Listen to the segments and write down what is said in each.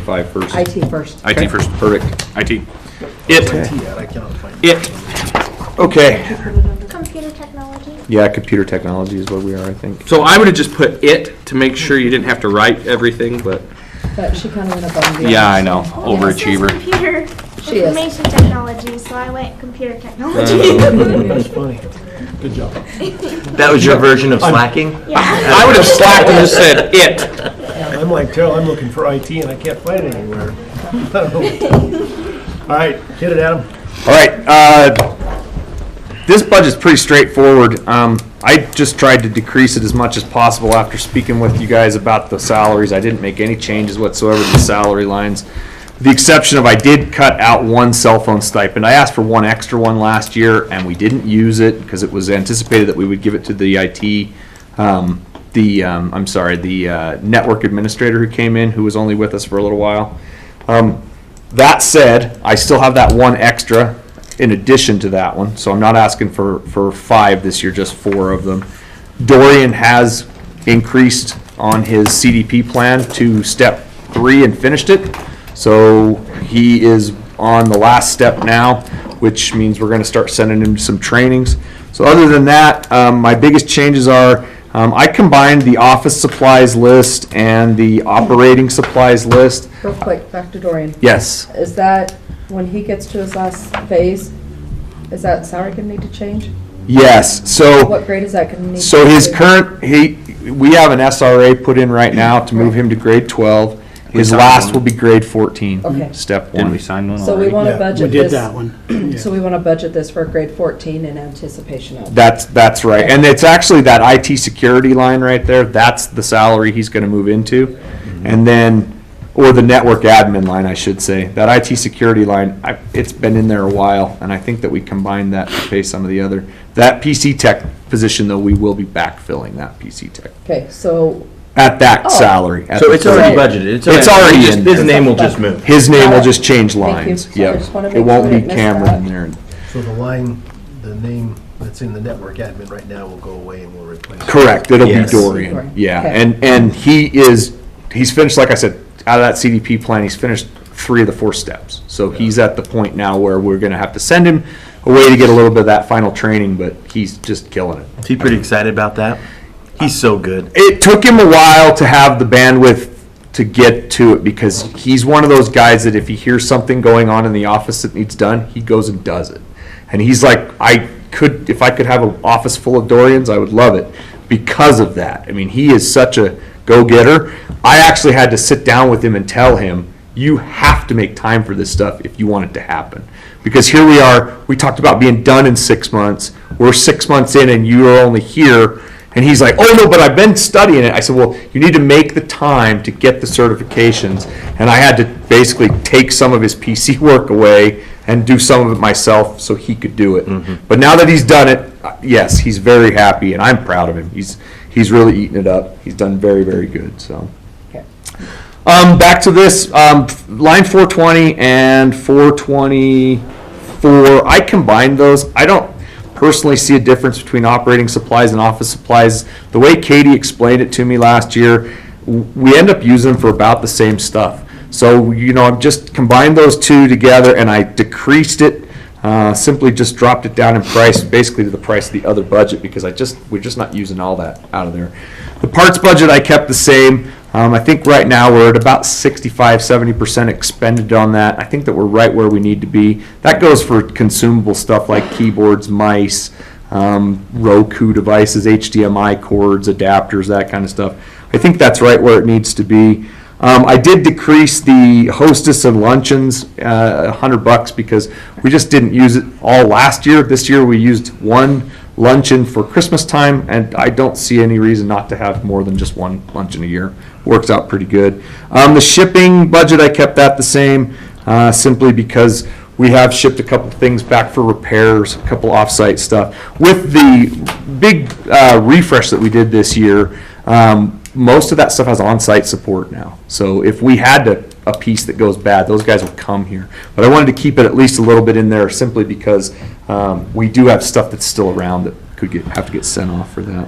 25 first? IT first. IT first. Perfect. IT. It. Okay. Computer technology. Yeah, computer technology is where we are, I think. So I would have just put it to make sure you didn't have to write everything, but But she kind of went above and beyond. yeah, I know. It says Overachiever. computer She is. information technology, so I went computer technology. That's funny. Good job. That was your version of slacking? Yeah. I would have slacked and just said it. I'm like Terrell, I'm looking for IT and I can't find it anywhere. All right, hit it, Adam. All right. This budget's pretty straightforward. I just tried to decrease it as much as possible after speaking with you guys about the salaries. I didn't make any changes whatsoever to the salary lines. With the exception of I did cut out one cell phone stipend. I asked for one extra one last year and we didn't use it because it was anticipated that we would give it to the IT, the network administrator who came in, who was only with us for a little while. That said, I still have that one extra in addition to that one, so I'm not asking for 5 this year, just 4 of them. Dorian has increased on his CDP plan to step 3 and finished it, so he is on the last step now, which means we're going to start sending him some trainings. So other than that, my biggest changes are I combined the office supplies list and the operating supplies list. Real quick, back to Dorian. Yes. Is that, when he gets to his last phase, is that salary gonna need to change? Yes. So What grade is that gonna need? So to his be? current, we have an SRA put in right now to move him to grade 12. His signed last one. will be grade 14, Okay. step Didn't we 1. sign one So we already? wanna Yeah, budget we this. did that one. Yeah. So we wanna budget this for grade 14 in anticipation of. That's right. And it's actually that IT security line right there, that's the salary he's gonna move into. And then, or the network admin line, I should say. That IT security line, it's been in there a while, and I think that we combined that to pay some of the other. That PC tech position, though, we will be backfilling that PC tech. Okay, so, At that Oh. salary. at So the it's already So- budgeted. It's already just- in His there. name will just move. His name will Got it. just change Thank you. lines. So I Yep. just wanna It make won't sure be we didn't miss Cameron that. in there. So the line, the name that's in the network admin right now will go away and we'll replace it. Correct, it'll be Yes. Dorian, Dorian. yeah, Okay. and he's finished, like I said, out of that CDP plan, he's finished 3 of the 4 steps. So he's at the point now where we're gonna have to send him away to get a little bit of that final training, but he's just killing it. Is he pretty excited about that? He's so good. It took him a while to have the bandwidth to get to it because he's one of those guys that if he hears something going on in the office that needs done, he goes and does it. And he's like, if I could have an office full of Dorians, I would love it because of that. I mean, he is such a go-getter. I actually had to sit down with him and tell him, you have to make time for this stuff if you want it to happen. Because here we are, we talked about being done in 6 months. We're 6 months in and you are only here. And he's like, oh no, but I've been studying it. I said, well, you need to make the time to get the certifications. And I had to basically take some of his PC work away and do some of it myself so he could do it. But now that he's done it, yes, he's very happy and I'm proud of him. He's really eaten it up. He's done very, very good, so. okay. Back to this, line 420 and 424, I combined those. I don't personally see a difference between operating supplies and office supplies. The way Katie explained it to me last year, we end up using them for about the same stuff. So, I've just combined those 2 together and I decreased it, simply just dropped it down in price, basically to the price of the other budget because we're just not using all that out of there. The parts budget I kept the same. I think right now we're at about 65-70% expended on that. I think that we're right where we need to be. That goes for consumable stuff like keyboards, mice, Roku devices, HDMI cords, adapters, that kind of stuff. I think that's right where it needs to be. I did decrease the hostess and luncheons $100 because we just didn't use it all last year. This year we used one luncheon for Christmas time, and I don't see any reason not to have more than just one luncheon a year. Works out pretty good. The shipping budget, I kept that the same, simply because we have shipped a couple things back for repairs, a couple off-site stuff. With the big refresh that we did this year, most of that stuff has on-site support now. So if we had a piece that goes bad, those guys will come here. But I wanted to keep it at least a little bit in there simply because we do have stuff that's still around that could have to get sent off for that.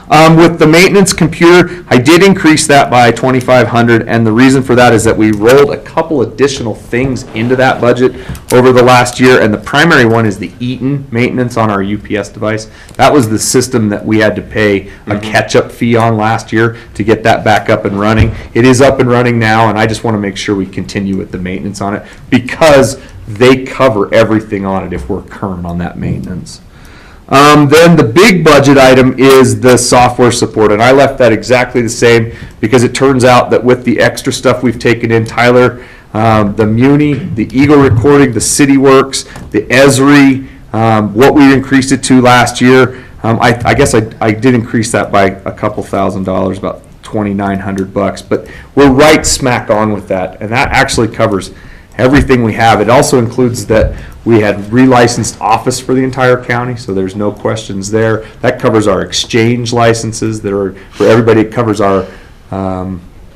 With the maintenance computer, I did increase that by 2,500, and the reason for that is that we rolled a couple additional things into that budget over the last year, and the primary one is the Eaton maintenance on our UPS device. That was the system that we had to pay a catch-up fee on last year to get that back up and running. It is up and running now, and I just want to make sure we continue with the maintenance on it because they cover everything on it if we're current on that maintenance. Then the big budget item is the software support, and I left that exactly the same because it turns out that with the extra stuff we've taken in, Tyler, the Muni, the Eagle Recording, the CityWorks, the Esri, what we increased it to last year, I guess I did increase that by a couple $1,000s, about $2,900, but we're right smack on with that, and that actually covers everything we have. It also includes that we had relicensed office for the entire county, so there's no questions there. That covers our exchange licenses that are for everybody. It covers our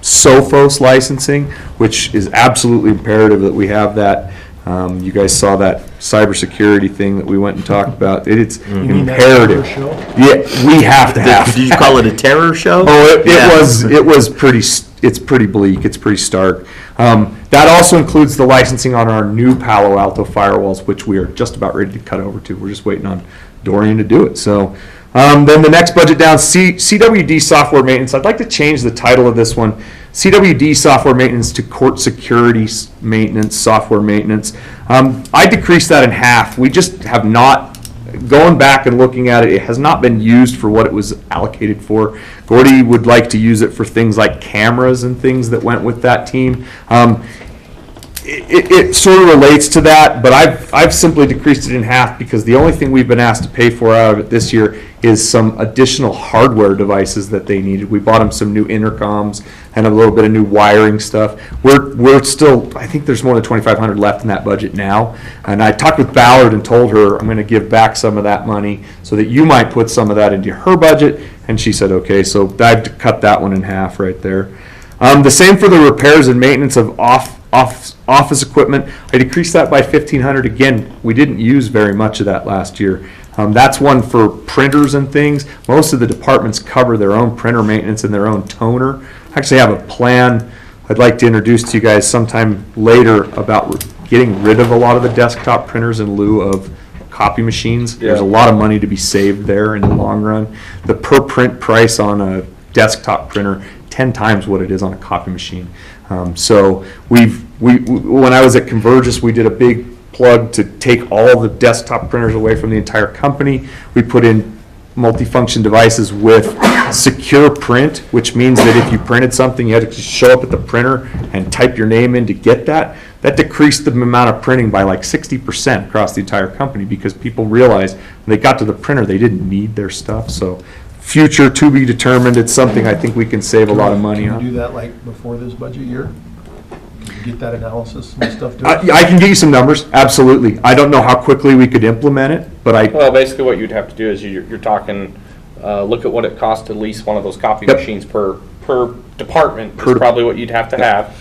Sophos licensing, which is absolutely imperative that we have that. You guys saw that cybersecurity thing that we went and talked about. It's imperative. Yeah, we have to have. Did you call it a terror show? Oh, Yeah. it was pretty. It's pretty bleak. It's pretty stark. That also includes the licensing on our new Palo Alto firewalls, which we are just about ready to cut over to. We're just waiting on Dorian to do it. So then the next budget down, CWD Software Maintenance. I'd like to change the title of this one. CWD Software Maintenance to Court Security Maintenance, Software Maintenance. I decreased that in half. We just have not, going back and looking at it, it has not been used for what it was allocated for. Gordy would like to use it for things like cameras and things that went with that team. It sort of relates to that, but I've simply decreased it in half because the only thing we've been asked to pay for out of it this year is some additional hardware devices that they needed. We bought them some new intercoms and a little bit of new wiring stuff. We're still, I think there's more than 2,500 left in that budget now. And I talked with Ballard and told her I'm going to give back some of that money so that you might put some of that into her budget. And she said, okay, so I've cut that one in half right there. The same for the repairs and maintenance of office equipment. I decreased that by $1,500. Again, we didn't use very much of that last year. That's one for printers and things. Most of the departments cover their own printer maintenance and their own toner. I actually have a plan I'd like to introduce to you guys sometime later about getting rid of a lot of the desktop printers in lieu of copy machines. There's a lot of money to be saved there in the long run. The per print price on a desktop printer 10 times what it is on a copy machine. So when I was at Convergys, we did a big plug to take all the desktop printers away from the entire company. We put in multifunction devices with secure print, which means that if you printed something, you had to show up at the printer and type your name in to get that. That decreased the amount of printing by like 60% across the entire company because people realized when they got to the printer, they didn't need their stuff. So future to be determined. It's something I think we can save a lot of money on. Can you do that like before this budget year? Get that analysis and stuff to it? I can get you some numbers, absolutely. I don't know how quickly we could implement it, but Well, basically what you'd have to do is you're talking, look at what it costs to lease one of those copy Yep. machines per department Per is probably what you'd have to have,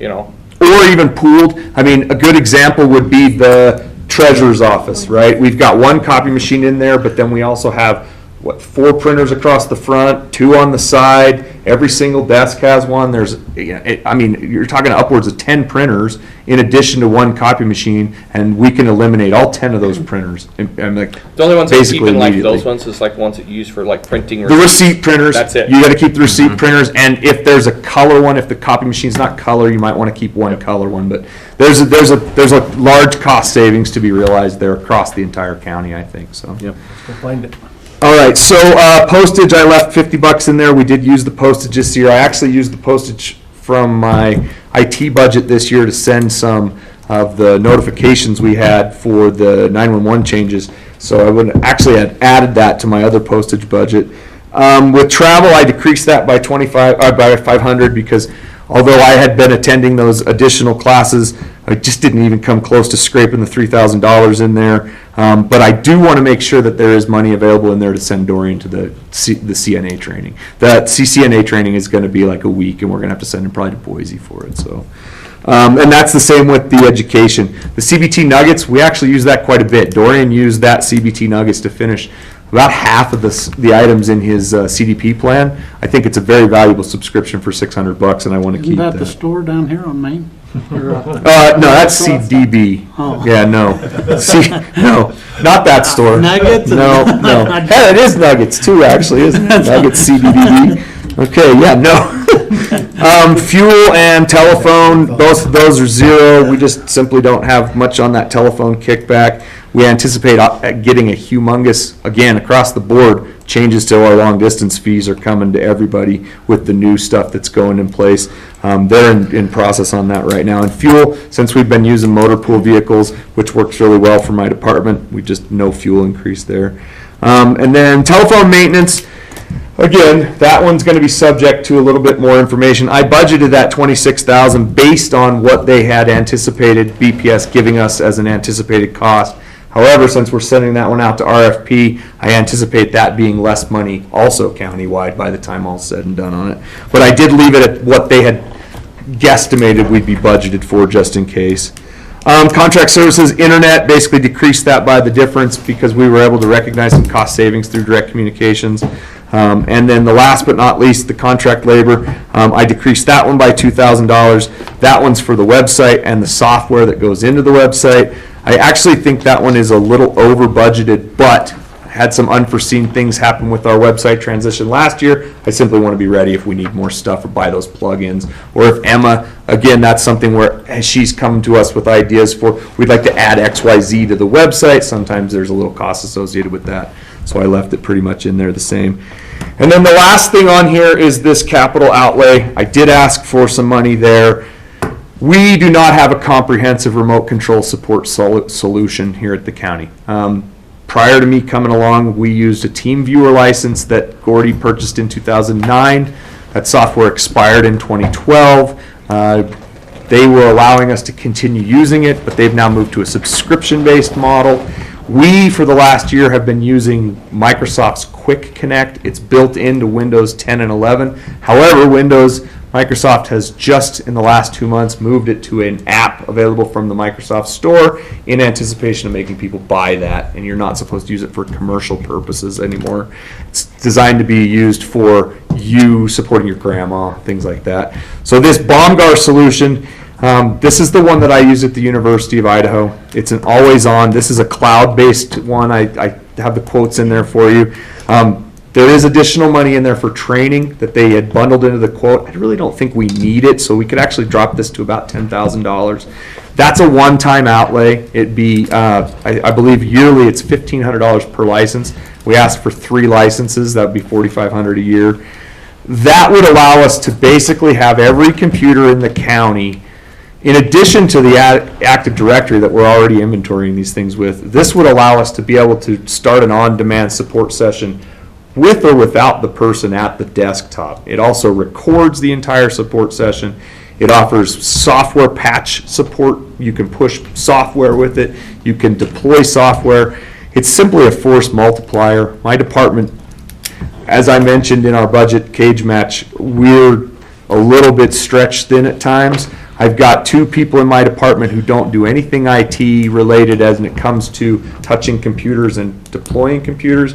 or even pooled. I mean, a good example would be the treasurer's office, right? We've got one copy machine in there, but then we also have 4 printers across the front, 2 on the side. Every single desk has one. There's, you're talking upwards of 10 printers in addition to one copy machine, and we can eliminate all 10 of those printers. And like, The only ones that keep basically in like immediately. those ones is like ones that you use for like printing. The receipt printers. That's it. You got to keep the receipt printers, and if there's a color one, if the copy machine's not color, you might want to keep one color one. But there's a large cost savings to be realized there across the entire county, I think. So. Yep. We'll find it. All right, so postage, I left $50 in there. We did use the postage this year. I actually used the postage from my IT budget this year to send some of the notifications we had for the 911 changes. So I would actually have added that to my other postage budget. With travel, I decreased that by by 500 because although I had been attending those additional classes, I just didn't even come close to scraping the $3,000 in there. But I do want to make sure that there is money available in there to send Dorian to the CNA training. That CCNA training is going to be like a week, and we're going to have to send him probably to Boise for it. So, and that's the same with the education. The CBT Nuggets, we actually use that quite a bit. Dorian used that CBT Nuggets to finish about half of the items in his CDP plan. I think it's a very valuable subscription for $600, and I want to Isn't keep that the that. store down here on Main? Or, No, that's CDB. Oh. Yeah, no. No, not that store. Nuggets? No, no. Yeah, it is Nuggets too, actually, isn't it? Nuggets CBDB. Okay, yeah, no. Fuel and telephone, both of those are zero. We just simply don't have much on that telephone kickback. We anticipate getting a humongous, again, across the board, changes to our long distance fees are coming to everybody with the new stuff that's going in place. They're in process on that right now. And fuel, since we've been using motor pool vehicles, which works really well for my department, we just no fuel increase there. And then telephone maintenance, again, that one's going to be subject to a little bit more information. I budgeted that $26,000 based on what they had anticipated BPS giving us as an anticipated cost. However, since we're sending that one out to RFP, I anticipate that being less money also countywide by the time all's said and done on it. But I did leave it at what they had guesstimated we'd be budgeted for just in case. Contract services, internet, basically decreased that by the difference because we were able to recognize some cost savings through direct communications. And then the last but not least, the contract labor, I decreased that one by $2,000. That one's for the website and the software that goes into the website. I actually think that one is a little over budgeted, but had some unforeseen things happen with our website transition last year. I simply want to be ready if we need more stuff or buy those plugins. Or if Emma, again, that's something where she's come to us with ideas for, we'd like to add XYZ to the website. Sometimes there's a little cost associated with that. So I left it pretty much in there the same. And then the last thing on here is this capital outlay. I did ask for some money there. We do not have a comprehensive remote control support solution here at the county. Prior to me coming along, we used a TeamViewer license that Gordy purchased in 2009. That software expired in 2012. They were allowing us to continue using it, but they've now moved to a subscription-based model. We, for the last year, have been using Microsoft's Quick Connect. It's built into Windows 10 and 11. However, Microsoft has just in the last 2 months moved it to an app available from the Microsoft Store in anticipation of making people buy that, and you're not supposed to use it for commercial purposes anymore. It's designed to be used for you supporting your grandma, things like that. So this Bomgar solution, this is the one that I use at the University of Idaho. It's an always-on. This is a cloud-based one. I have the quotes in there for you. There is additional money in there for training that they had bundled into the quote. I really don't think we need it, so we could actually drop this to about $10,000. That's a one-time outlay. It'd be, I believe yearly it's $1,500 per license. We asked for 3 licenses. That would be $4,500 a year. That would allow us to basically have every computer in the county, in addition to the Active Directory that we're already inventorying these things with. This would allow us to be able to start an on-demand support session with or without the person at the desktop. It also records the entire support session. It offers software patch support. You can push software with it. You can deploy software. It's simply a force multiplier. My department, as I mentioned in our budget cage match, we're a little bit stretched thin at times. I've got 2 people in my department who don't do anything IT related as it comes to touching computers and deploying computers.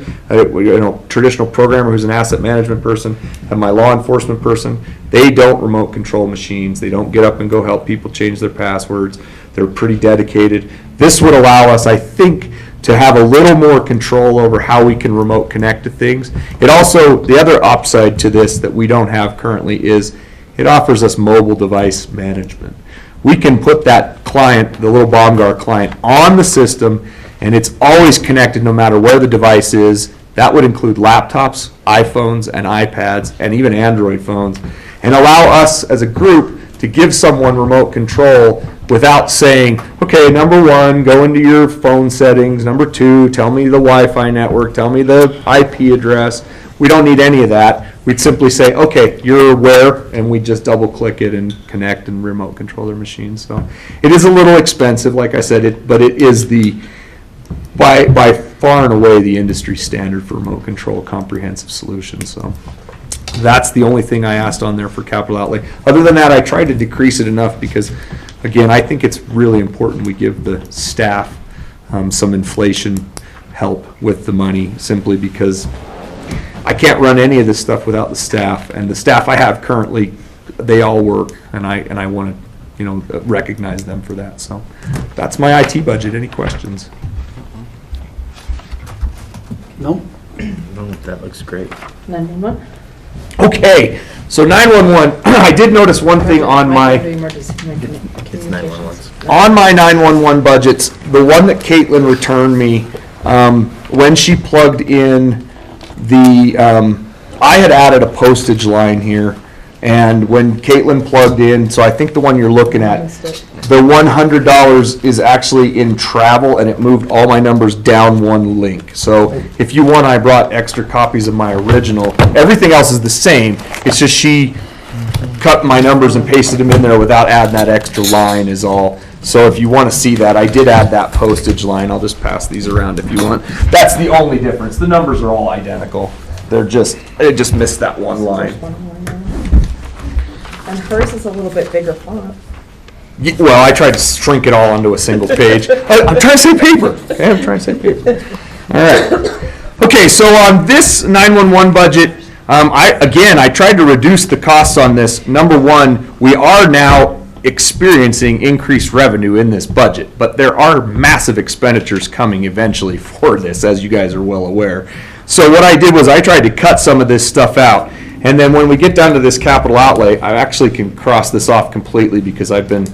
Traditional programmer who's an asset management person, and my law enforcement person. They don't remote control machines. They don't get up and go help people change their passwords. They're pretty dedicated. This would allow us, I think, to have a little more control over how we can remote connect to things. It also, the other upside to this that we don't have currently is it offers us mobile device management. We can put that client, the little Bomgar client, on the system, and it's always connected no matter where the device is. That would include laptops, iPhones, and iPads, and even Android phones, and allow us as a group to give someone remote control without saying, okay, number 1, go into your phone settings. Number 2, tell me the Wi-Fi network. Tell me the IP address. We don't need any of that. We'd simply say, okay, you're aware, and we just double click it and connect and remote control their machine. So it is a little expensive, like I said, but it is the, by far and away, the industry standard for remote control comprehensive solution. So that's the only thing I asked on there for capital outlay. Other than that, I tried to decrease it enough because, again, I think it's really important we give the staff some inflation help with the money, simply because I can't run any of this stuff without the staff, and the staff I have currently, they all work, and I want to, recognize them for that. So that's my IT budget. Any questions? No? No, that looks great. 911? Okay, so 911, I did notice one thing on my, It's 911. on my 911 budgets, the one that Caitlin returned me, when she plugged in the, I had added a postage line here, and when Caitlin plugged in, so I think the one you're looking at, the $100 is actually in travel, and it moved all my numbers down one link. So if you want, I brought extra copies of my original. Everything else is the same. It's just she cut my numbers and pasted them in there without adding that extra line is all. So if you want to see that, I did add that postage line. I'll just pass these around if you want. That's the only difference. The numbers are all identical. It just missed that one line. And hers is a little bit bigger font. Well, I tried to shrink it all onto a single page. I'm trying to say paper. Okay, I'm trying to say paper. All right. Okay, so on this 911 budget, I tried to reduce the costs on this. Number one, we are now experiencing increased revenue in this budget, but there are massive expenditures coming eventually for this, as you guys are well aware. So what I did was I tried to cut some of this stuff out. And then when we get down to this capital outlay, I actually can cross this off completely because I've been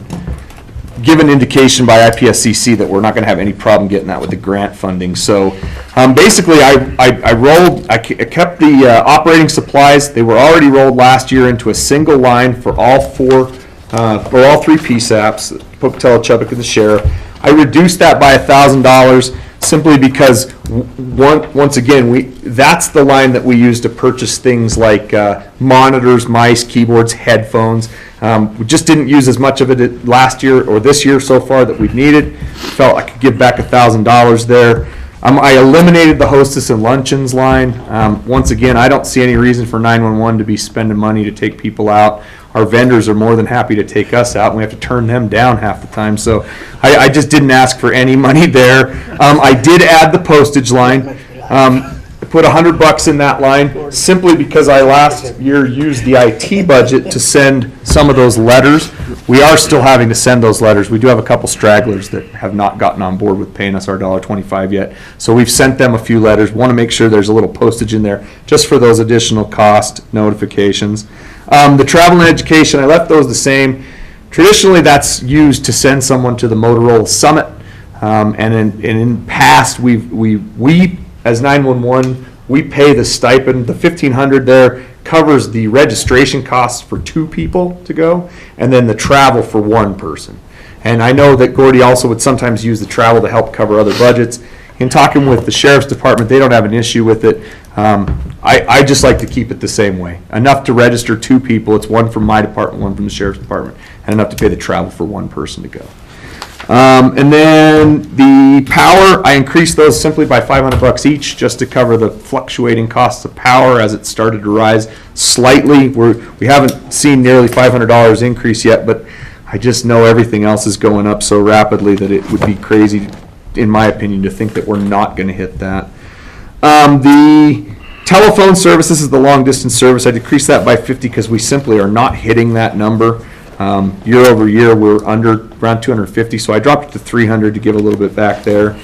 given indication by IPSCC that we're not going to have any problem getting that with the grant funding. So basically, I kept the operating supplies. They were already rolled last year into a single line for all three PSAPs, Pocatello, Chubbuck, and the Sheriff. I reduced that by $1,000 simply because once again, that's the line that we use to purchase things like monitors, mice, keyboards, headphones. We just didn't use as much of it last year or this year so far that we've needed. Felt I could give back $1,000 there. I eliminated the hostess and luncheons line. Once again, I don't see any reason for 911 to be spending money to take people out. Our vendors are more than happy to take us out, and we have to turn them down half the time. So I just didn't ask for any money there. I did add the postage line. I put $100 in that line simply because I last year used the IT budget to send some of those letters. We are still having to send those letters. We do have a couple stragglers that have not gotten on board with paying us our $1.25 yet. So we've sent them a few letters. Want to make sure there's a little postage in there just for those additional cost notifications. The travel and education, I left those the same. Traditionally, that's used to send someone to the Motorola Summit. And in past, we as 911, we pay the stipend. The $1,500 there covers the registration costs for 2 people to go, and then the travel for 1 person. And I know that Gordy also would sometimes use the travel to help cover other budgets. In talking with the Sheriff's Department, they don't have an issue with it. I just like to keep it the same way. Enough to register 2 people. It's 1 from my department, 1 from the Sheriff's Department, and enough to pay the travel for 1 person to go. And then the power, I increased those simply by $500 each just to cover the fluctuating costs of power as it started to rise slightly. We haven't seen nearly $500 increase yet, but I just know everything else is going up so rapidly that it would be crazy, in my opinion, to think that we're not going to hit that. The telephone services is the long distance service. I decreased that by 50 because we simply are not hitting that number. Year over year, we're under around 250, so I dropped it to 300 to give a little bit back there.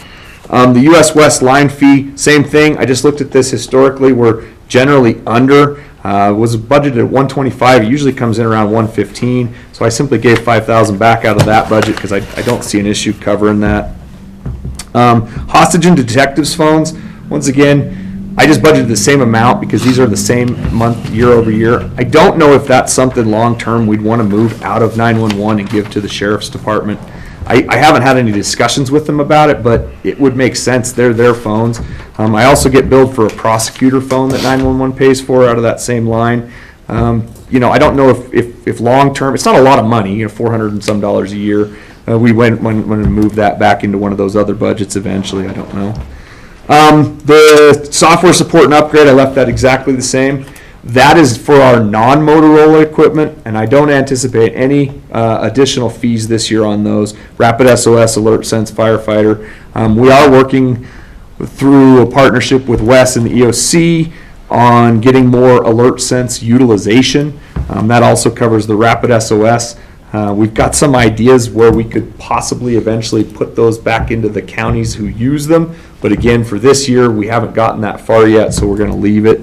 The US West line fee, same thing. I just looked at this historically. We're generally under. Was budgeted at 125. It usually comes in around 115, so I simply gave 5,000 back out of that budget because I don't see an issue covering that. Hostage and detectives phones, once again, I just budgeted the same amount because these are the same month year over year. I don't know if that's something long-term we'd want to move out of 911 and give to the Sheriff's Department. I haven't had any discussions with them about it, but it would make sense. They're their phones. I also get billed for a prosecutor phone that 911 pays for out of that same line. I don't know if long-term, it's not a lot of money, $400 and some a year. We went to move that back into one of those other budgets eventually. I don't know. The software support and upgrade, I left that exactly the same. That is for our non-Motorola equipment, and I don't anticipate any additional fees this year on those. Rapid SOS, Alert Sense, Firefighter. We are working through a partnership with Wes and the EOC on getting more alert sense utilization. That also covers the Rapid SOS. We've got some ideas where we could possibly eventually put those back into the counties who use them. But again, for this year, we haven't gotten that far yet, so we're going to leave it.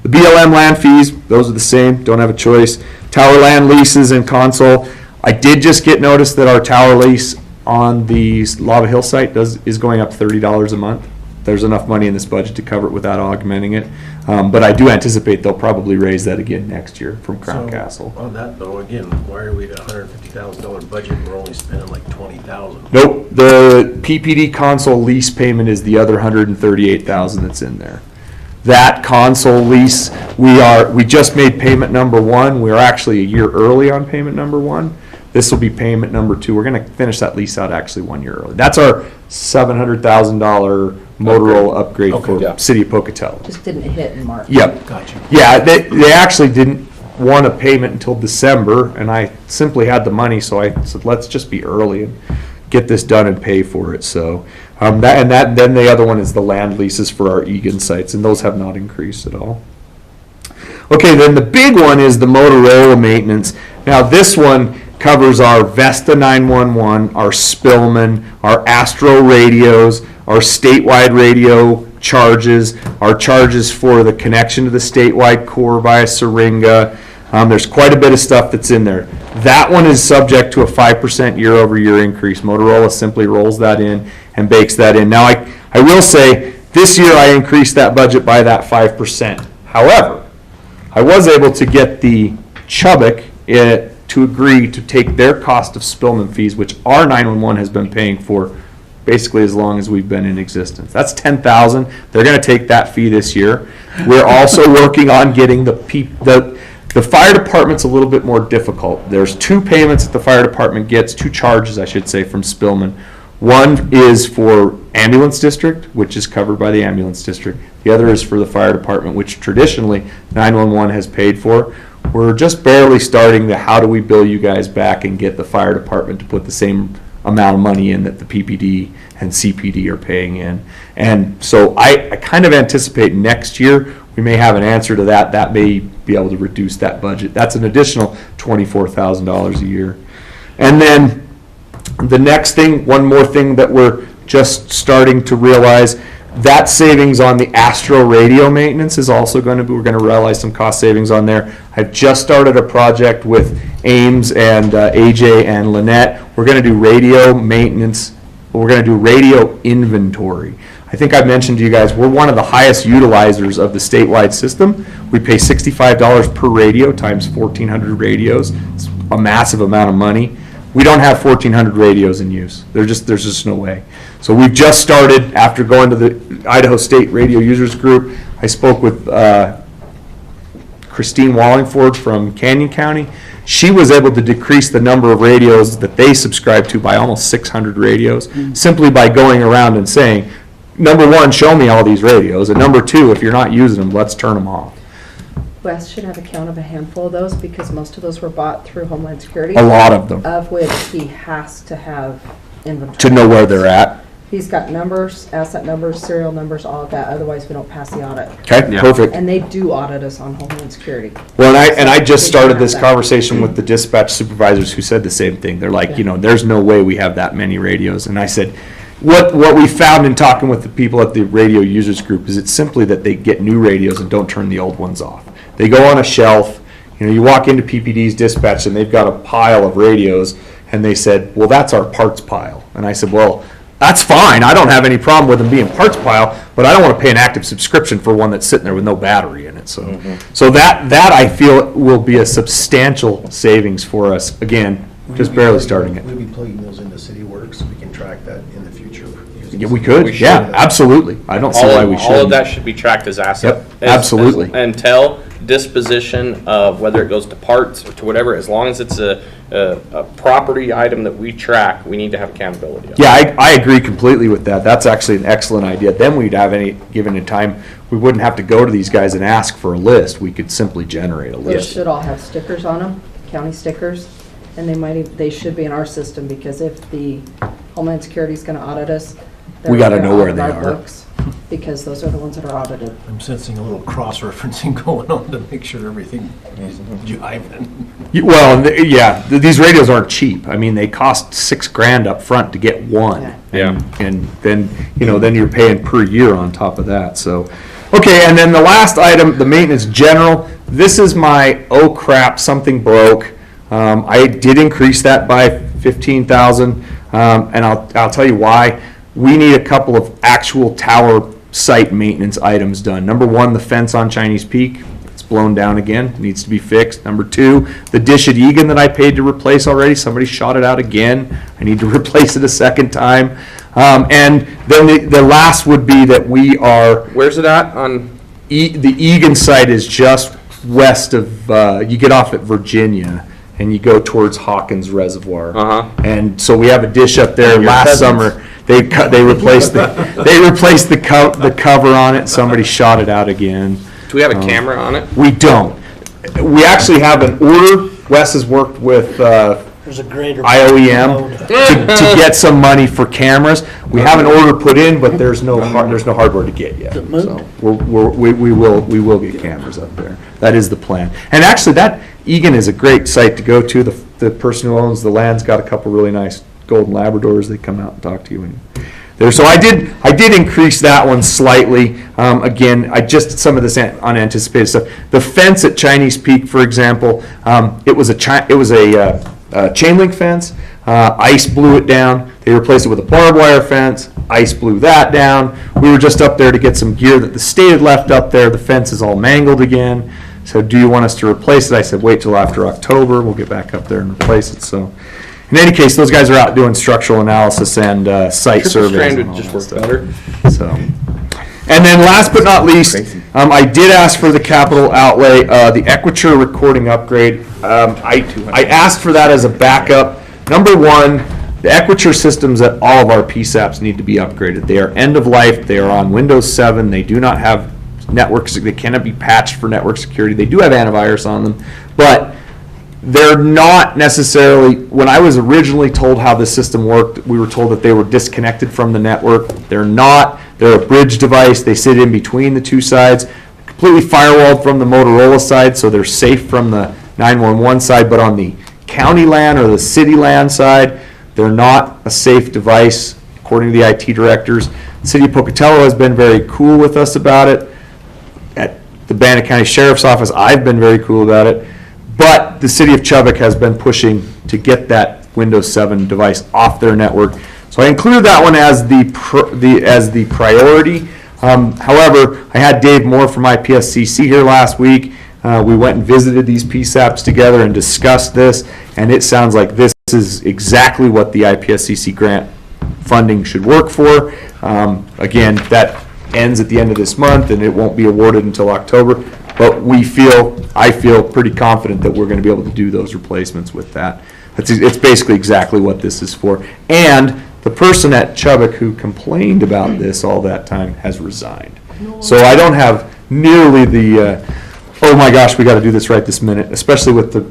The BLM land fees, those are the same, don't have a choice. Tower land leases and console. I did just get notice that our tower lease on the Lava Hill site is going up $30 a month. There's enough money in this budget to cover it without augmenting it. But I do anticipate they'll probably raise that again next year from Crown So, Castle. On that though, again, why are we at a $150,000 budget and we're only spending like $20,000? Nope, the PPD console lease payment is the other $138,000 that's in there. That console lease, we just made payment number 1. We are actually a year early on payment number 1. This will be payment number 2. We're going to finish that lease out actually 1 year early. That's our $700,000 Motorola upgrade for Yeah. City of Pocatello. Just didn't hit in March. Yep. Gotcha. Yeah, they actually didn't want a payment until December, and I simply had the money, so I said, let's just be early and get this done and pay for it. So then the other one is the land leases for our Egan sites, and those have not increased at all. Okay, then the big one is the Motorola maintenance. Now this one covers our Vesta 911, our Spillman, our Astro radios, our statewide radio charges, our charges for the connection to the statewide core via Syringa. There's quite a bit of stuff that's in there. That one is subject to a 5% year-over-year increase. Motorola simply rolls that in and bakes that in. Now, I will say, this year I increased that budget by that 5%. However, I was able to get the Chubbuck to agree to take their cost of Spillman fees, which our 911 has been paying for basically as long as we've been in existence. That's $10,000. They're going to take that fee this year. We're also working on getting the fire department's a little bit more difficult. There's 2 payments that the fire department gets, 2 charges, I should say, from Spillman. One is for ambulance district, which is covered by the ambulance district. The other is for the fire department, which traditionally 911 has paid for. We're just barely starting the how do we bill you guys back and get the fire department to put the same amount of money in that the PPD and CPD are paying in. And so I kind of anticipate next year we may have an answer to that. That may be able to reduce that budget. That's an additional $24,000 a year. And then the next thing, one more thing that we're just starting to realize, that savings on the Astro radio maintenance is also going to be, we're going to realize some cost savings on there. I've just started a project with Ames and AJ and Lynette. We're going to do radio maintenance, but we're going to do radio inventory. I think I mentioned to you guys, we're one of the highest utilizers of the statewide system. We pay $65 per radio times 1,400 radios. It's a massive amount of money. We don't have 1,400 radios in use. There's just no way. So we've just started, after going to the Idaho State Radio Users Group, I spoke with Christine Wallingford from Canyon County. She was able to decrease the number of radios that they subscribe to by almost 600 radios, simply by going around and saying, number 1, show me all these radios, and number 2, if you're not using them, let's turn them off. Wes should have a count of a handful of those because most of those were bought through Homeland Security. A lot of them, Of which he has to have inventory. to know where they're at. He's got numbers, asset numbers, serial numbers, all of that, otherwise we don't pass the audit. Okay, Yeah. perfect. And they do audit us on Homeland Security. Well, and I just started this That. conversation with the dispatch supervisors who said the same thing. They're like, there's no way we have that many radios. And I said, what we found in talking with the people at the radio users group is it's simply that they get new radios and don't turn the old ones off. They go on a shelf. You walk into PPD's dispatch and they've got a pile of radios, and they said, well, that's our parts pile. And I said, well, that's fine. I don't have any problem with them being parts pile, but I don't want to pay an active subscription for one that's sitting there with no battery in it. So that I feel will be a substantial savings for us. Again, just barely starting it. We'll be plugging those into City Works so we can track that in the future. Yeah, we could. We should. Yeah, absolutely. I don't see why we shouldn't. All of that should be tracked as asset. Yep, absolutely. Until disposition of whether it goes to parts or to whatever, as long as it's a property item that we track, we need to have accountability on. Yeah, I agree completely with that. That's actually an excellent idea. Then we'd have any given in time, we wouldn't have to go to these guys and ask for a list. We could simply generate a Those list. should all have stickers on them, county stickers, and they should be in our system because if the Homeland Security is going to audit us, We gotta they're know where out of they our are. books. because those are the ones that are audited. I'm sensing a little cross-referencing going on to make sure everything is jiving. Well, these radios aren't cheap. I mean, they cost $6,000 up front to get one. Yeah. And then, then you're paying per year on top of that, so. Okay, and then the last item, the maintenance general, this is my, oh crap, something broke. I did increase that by 15,000, and I'll tell you why. We need a couple of actual tower site maintenance items done. Number one, the fence on Chinese Peak, it's blown down again, needs to be fixed. Number two, the dish at Egan that I paid to replace already, somebody shot it out again. I need to replace it a second time. And then the last would be that we are, Where's it at on? the Egan site is just west of, you get off at Virginia and you go towards Hawkins Reservoir. Uh-huh. And so we have a dish up there. Last summer, they replaced the cover on it. Somebody shot it out again. Do we have a camera on it? We don't. We actually have an order. Wes has worked with There's a grader. IOEM to get some money for cameras. We have an order put in, but there's no hardware to get yet. Does it move? So we will get cameras up there. That is the plan. And actually, that Egan is a great site to go to. The person who owns the land's got a couple really nice golden Labradors. They come out and talk to you and there. So I did increase that one slightly. Again, I just some of this unanticipated stuff. The fence at Chinese Peak, for example, it was a chain link fence. Ice blew it down. They replaced it with a barbed wire fence. Ice blew that down. We were just up there to get some gear that the state had left up there. The fence is all mangled again. So do you want us to replace it? I said, wait till after October. We'll get back up there and replace it. So in any case, those guys are out doing structural analysis and site Triple surveys. strand and would all just that work stuff. better. So, and then last but not least, I did ask for the capital outlay, the Equiture recording upgrade. I asked for that as a backup. Number one, the Equiture systems at all of our PSAPs need to be upgraded. They are end of life. They are on Windows 7. They do not have networks. They cannot be patched for network security. They do have antivirus on them, but they're not necessarily, when I was originally told how the system worked, we were told that they were disconnected from the network. They're not. They're a bridge device. They sit in between the two sides, completely firewalled from the Motorola side, so they're safe from the 911 side, but on the county LAN or the city LAN side, they're not a safe device, according to the IT directors. The City of Pocatello has been very cool with us about it. At the Bannock County Sheriff's Office, I've been very cool about it. But the City of Chubbuck has been pushing to get that Windows 7 device off their network. So I included that one as the priority. However, I had Dave Moore from IPSCC here last week. We went and visited these PSAPs together and discussed this, and it sounds like this is exactly what the IPSCC grant funding should work for. Again, that ends at the end of this month, and it won't be awarded until October. But I feel pretty confident that we're going to be able to do those replacements with that. It's basically exactly what this is for. And the person at Chubbuck who complained about this all that time has resigned. So I don't have nearly the, oh my gosh, we got to do this right this minute, especially with the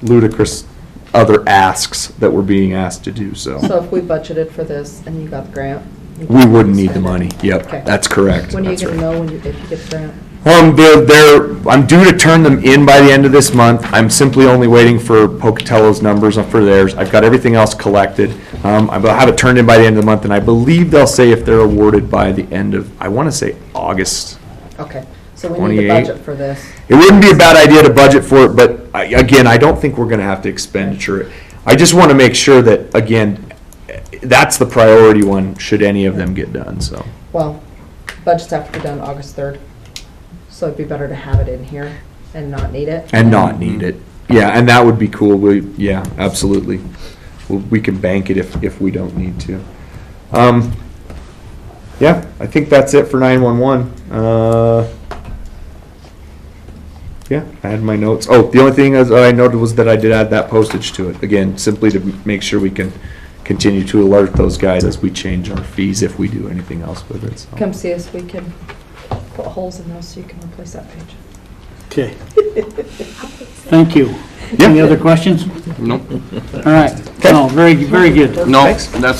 ludicrous other asks that we're being asked to do. So So if we budgeted for this and you got the grant? you we can wouldn't need the spend it? money. Yep, Okay. that's correct. When are you That's going to right. know if you get the grant? I'm due to turn them in by the end of this month. I'm simply only waiting for Pocatello's numbers for theirs. I've got everything else collected. I will have it turned in by the end of the month, and I believe they'll say if they're awarded by the end of, I want to say August. Okay, so we need to 28. budget for this. It wouldn't be a bad idea to budget for it, but again, I don't think we're going to have to expenditure it. I just want to make sure that, again, that's the priority one, should any of them get done, so. Well, budgets have to be done August 3rd, so it'd be better to have it in here and not need it. And not need it. Yeah, and that would be cool. Yeah, absolutely. We can bank it if we don't need to. Yeah, I think that's it for 911. Yeah, I had my notes. Oh, the only thing I noted was that I did add that postage to it. Again, simply to make sure we can continue to alert those guys as we change our fees if we do anything else with it. So. Come see us, we can put holes in those so you can replace that page. Okay. Thank you. Yeah. Any other questions? Nope. All right. No, very, very good. No, that's